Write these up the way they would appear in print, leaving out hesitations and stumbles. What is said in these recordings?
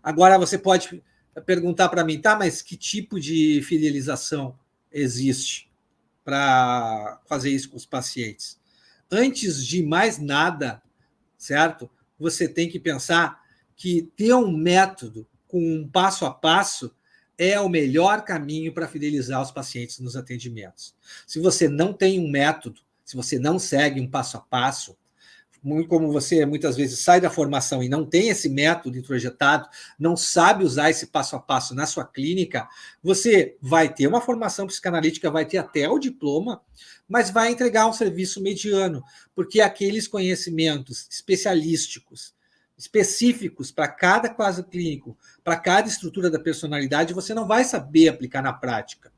Agora você pode perguntar para mim, tá, mas que tipo de fidelização existe para fazer isso com os pacientes? Antes de mais nada, certo? Você tem que pensar que ter um método com um passo a passo é o melhor caminho para fidelizar os pacientes nos atendimentos. Se você não tem um método, se você não segue um passo a passo, muito como você muitas vezes sai da formação e não tem esse método introjetado, não sabe usar esse passo a passo na sua clínica, você vai ter uma formação psicanalítica, vai ter até o diploma, mas vai entregar um serviço mediano, porque aqueles conhecimentos especialísticos, específicos para cada caso clínico, para cada estrutura da personalidade, você não vai saber aplicar na prática.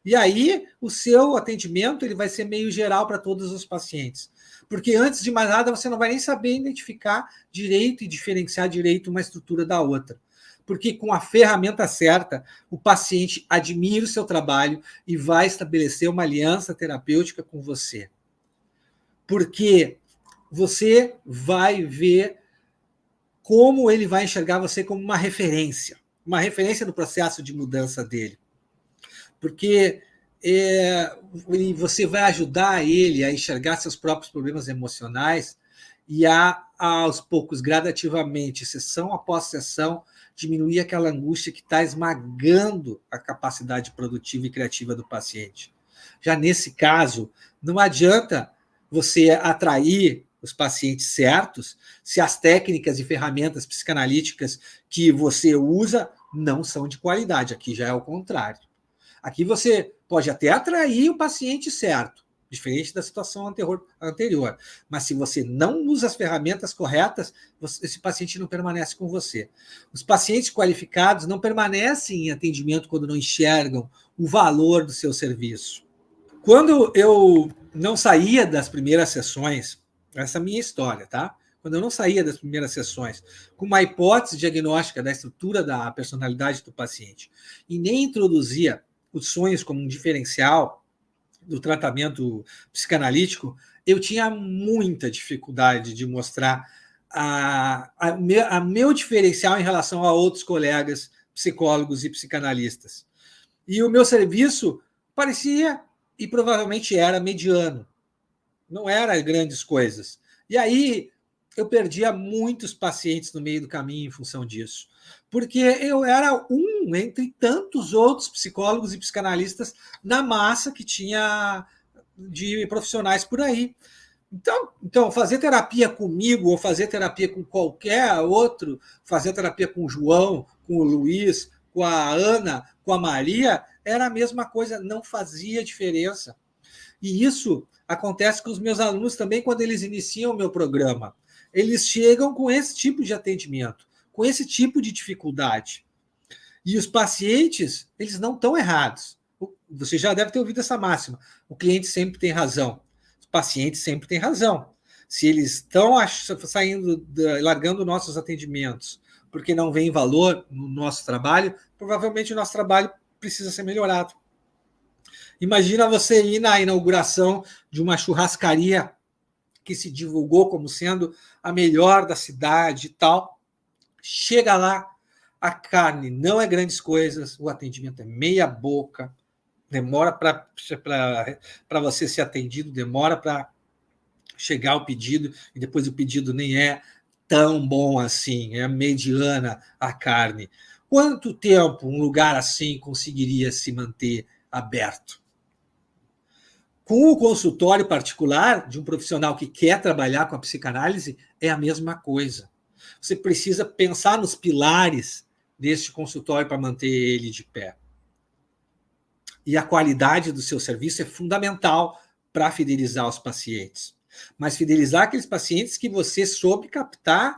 E aí, o seu atendimento ele vai ser meio geral para todos os pacientes. Porque, antes de mais nada, você não vai nem saber identificar direito e diferenciar direito uma estrutura da outra. Porque, com a ferramenta certa, o paciente admira o seu trabalho e vai estabelecer uma aliança terapêutica com você. Porque você vai ver como ele vai enxergar você como uma referência no processo de mudança dele. Porque você vai ajudar ele a enxergar seus próprios problemas emocionais e aos poucos, gradativamente, sessão após sessão, diminuir aquela angústia que está esmagando a capacidade produtiva e criativa do paciente. Já nesse caso, não adianta você atrair os pacientes certos se as técnicas e ferramentas psicanalíticas que você usa não são de qualidade. Aqui já é o contrário. Aqui você pode até atrair o paciente certo, diferente da situação anterior. Mas se você não usa as ferramentas corretas, esse paciente não permanece com você. Os pacientes qualificados não permanecem em atendimento quando não enxergam o valor do seu serviço. Quando eu não saía das primeiras sessões, essa é a minha história, tá? Quando eu não saía das primeiras sessões com uma hipótese diagnóstica da estrutura da personalidade do paciente e nem introduzia os sonhos como um diferencial do tratamento psicanalítico, eu tinha muita dificuldade de mostrar meu diferencial em relação a outros colegas psicólogos e psicanalistas. E o meu serviço parecia, e provavelmente era, mediano. Não era grandes coisas. E aí eu perdia muitos pacientes no meio do caminho em função disso. Porque eu era um entre tantos outros psicólogos e psicanalistas na massa que tinha de profissionais por aí. Então, fazer terapia comigo ou fazer terapia com qualquer outro, fazer terapia com o João, com o Luiz, com a Ana, com a Maria, era a mesma coisa, não fazia diferença. E isso acontece com os meus alunos também quando eles iniciam o meu programa. Eles chegam com esse tipo de atendimento, com esse tipo de dificuldade. E os pacientes, eles não estão errados. Você já deve ter ouvido essa máxima. O cliente sempre tem razão. Os pacientes sempre têm razão. Se eles estão saindo, largando nossos atendimentos porque não vem valor no nosso trabalho, provavelmente o nosso trabalho precisa ser melhorado. Imagina você ir na inauguração de uma churrascaria que se divulgou como sendo a melhor da cidade e tal. Chega lá, a carne não é grandes coisas, o atendimento é meia boca, demora para você ser atendido, demora para chegar o pedido, e depois o pedido nem é tão bom assim, é mediana a carne. Quanto tempo um lugar assim conseguiria se manter aberto? Com o consultório particular de um profissional que quer trabalhar com a psicanálise, é a mesma coisa. Você precisa pensar nos pilares deste consultório para manter ele de pé. E a qualidade do seu serviço é fundamental para fidelizar os pacientes. Mas fidelizar aqueles pacientes que você soube captar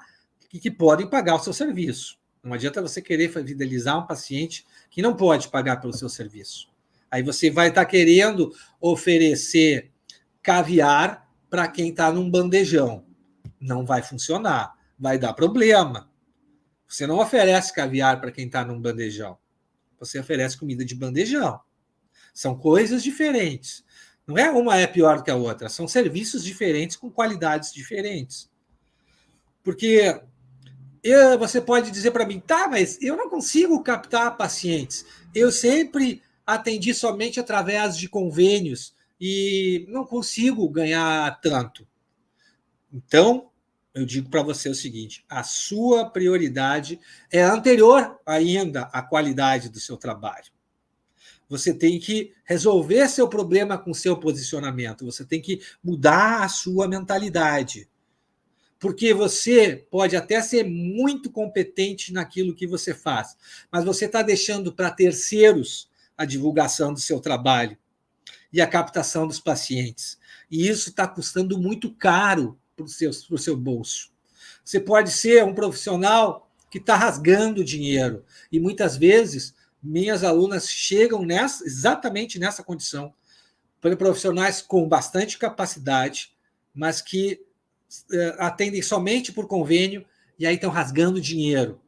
e que podem pagar o seu serviço. Não adianta você querer fidelizar um paciente que não pode pagar pelo seu serviço. Aí você vai estar querendo oferecer caviar para quem está num bandejão. Não vai funcionar, vai dar problema. Você não oferece caviar para quem está num bandejão. Você oferece comida de bandejão. São coisas diferentes. Não é uma é pior do que a outra, são serviços diferentes com qualidades diferentes. Porque Você pode dizer para mim, tá, mas eu não consigo captar pacientes. Eu sempre atendi somente através de convênios e não consigo ganhar tanto. Então, eu digo para você o seguinte: a sua prioridade é anterior ainda à qualidade do seu trabalho. Você tem que resolver seu problema com seu posicionamento, você tem que mudar a sua mentalidade. Porque você pode até ser muito competente naquilo que você faz, mas você está deixando para terceiros a divulgação do seu trabalho e a captação dos pacientes. E isso está custando muito caro para o seu bolso. Você pode ser um profissional que está rasgando dinheiro. E muitas vezes minhas alunas chegam exatamente nessa condição. Para profissionais com bastante capacidade, mas que atendem somente por convênio e aí estão rasgando dinheiro.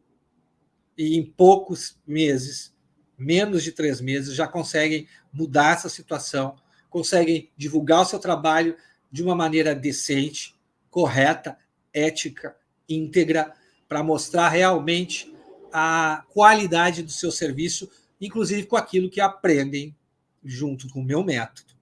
E em poucos meses, menos de 3 meses, já conseguem mudar essa situação, conseguem divulgar o seu trabalho de uma maneira decente, correta, ética, íntegra, para mostrar realmente a qualidade do seu serviço, inclusive com aquilo que aprendem junto com o meu método.